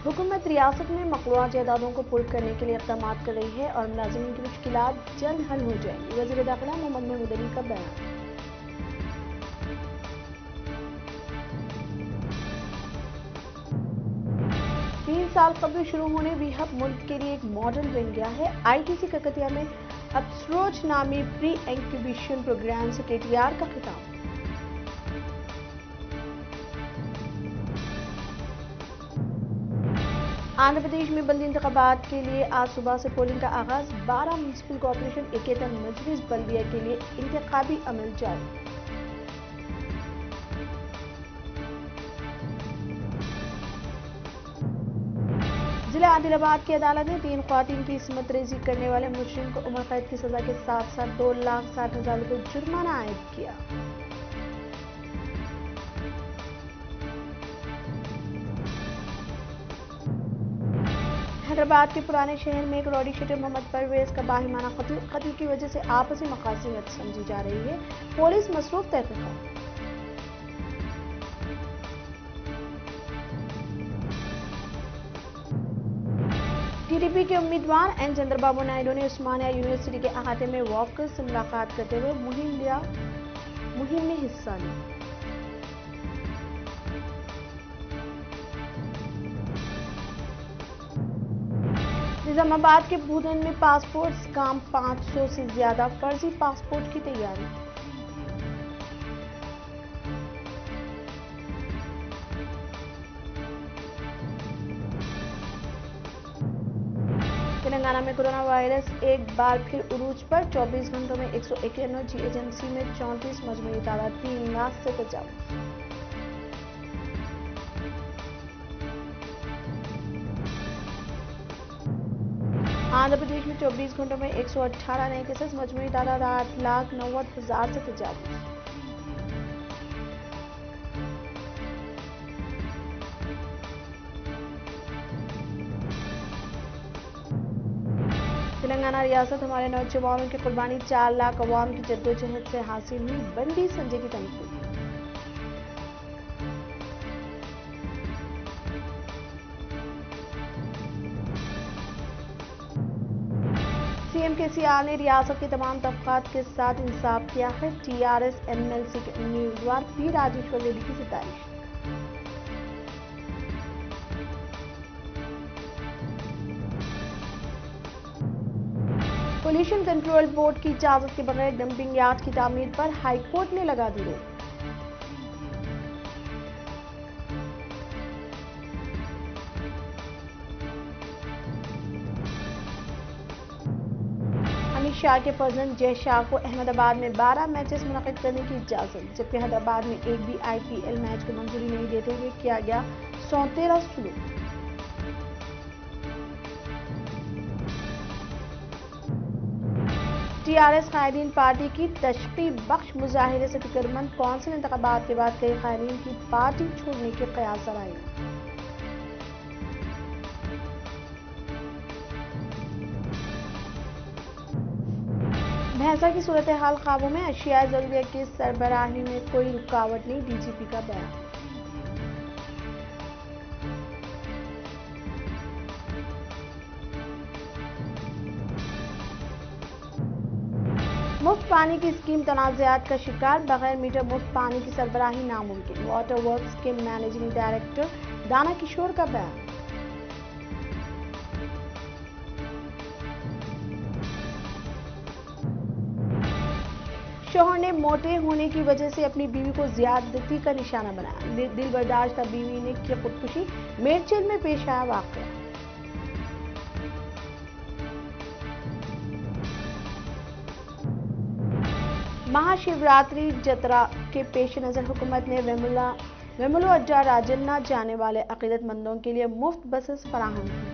हुकूमत रियासत में मक़रूआ जायदादों को पुर करने के लिए इक़दामात कर रही है और मुलाजिमीन की मुश्किलात जल्द हल हो जाएंगी। वज़ीर दाखिला मोहम्मद महमूद अली का बयान। तीन साल कबल शुरू होने वीहब मुल्क के लिए एक मॉडल बन गया है। ITC ककतिया में अपसरोच नामी प्री इंक्यूबेशन प्रोग्राम से KTR का खिताब। आंध्र प्रदेश में बल्दी इंतखाबात के लिए आज सुबह से पोलिंग का आगाज। 12 म्युनिसिपल कॉर्पोरेशन 71 मजलिस बल्दिया के लिए इंतखाबी अमल जारी। जिला आदिलाबाद की अदालत ने 3 ख्वातीन की इस्मत रेजी करने वाले मुजरिम को उम्र कैद की सजा के साथ साथ 2,60,000 रुपये जुर्माना आयद किया। हैदराबाद के पुराने शहर में एक रॉडी शीटर मोहम्मद परवेज का बाहिमाना कत्ल की वजह से आपसी मकासिमत समझी जा रही है। पुलिस मसरूफ तहकीकात। TDP के उम्मीदवार N चंद्रबाबू नायडू ने उस्मानिया यूनिवर्सिटी के अहाते में वॉकर्स से मुलाकात करते हुए मुहिम में हिस्सा लिया। निजामाबाद के बूधन में पासपोर्ट स्कैम 500 से ज्यादा फर्जी पासपोर्ट की तैयारी। तेलंगाना में कोरोना वायरस एक बार फिर उरूज पर। 24 घंटों में 151, GHMC में 34, मजमूई तादाद 3 लाख से तजावुज। आंध्र प्रदेश में 24 घंटों में 118 नए केसेस, मजमूई तादाद 8,90,000 से तजावुज। तेलंगाना रियासत हमारे नौजवानों की कुर्बानी, 4 लाख अवाम की जद्दोजहद से हासिल हुई। बंदी संजय की तनकीद। CM KCR ने रियासत के तमाम तबकात के साथ इंसाफ किया है। TRS MLC के उम्मीदवार P राजेश्वर रेड्डी की सिफारिश। पोल्यूशन कंट्रोल बोर्ड की इजाजत के बगैर डंपिंग यार्ड की तामीर पर हाईकोर्ट ने लगा दी रोक। अमित शाह के प्रेसिडेंट जय शाह को अहमदाबाद में 12 मैचेस मुनक्किद करने की इजाजत, जबकि हैदराबाद में एक भी IPL मैच को मंजूरी नहीं देते हुए किया गया 113 सुलूक। TRS कायदीन पार्टी की तशकील बख्श मुजाहिरे से फिक्रमंद। कौंसिल इंतखाबात के बाद कई कायदीन की पार्टी छोड़ने के कयास आई। भैंसा की सूरत हाल काबू में, अशियाए जरूरिया की सरबराही में कोई रुकावट नहीं। DGP का बयान। मुफ्त पानी की स्कीम तनाज़ात का शिकार, बगैर मीटर मुफ्त पानी की सरबराही नामुमकिन। वाटर वर्क्स के मैनेजिंग डायरेक्टर दाना किशोर का बयान। शोहर ने मोटे होने की वजह से अपनी बीवी को ज्यादती का निशाना बनाया। दिल बर्दाश्त बीवी ने की खुदकुशी। मेरचेल में पेश आया वाकया। महाशिवरात्रि जतरा के पेश नजर हुकूमत ने वेमुलो अड्डा राजन्ना जाने वाले अकीदतमंदों के लिए मुफ्त बसेस फराहम की।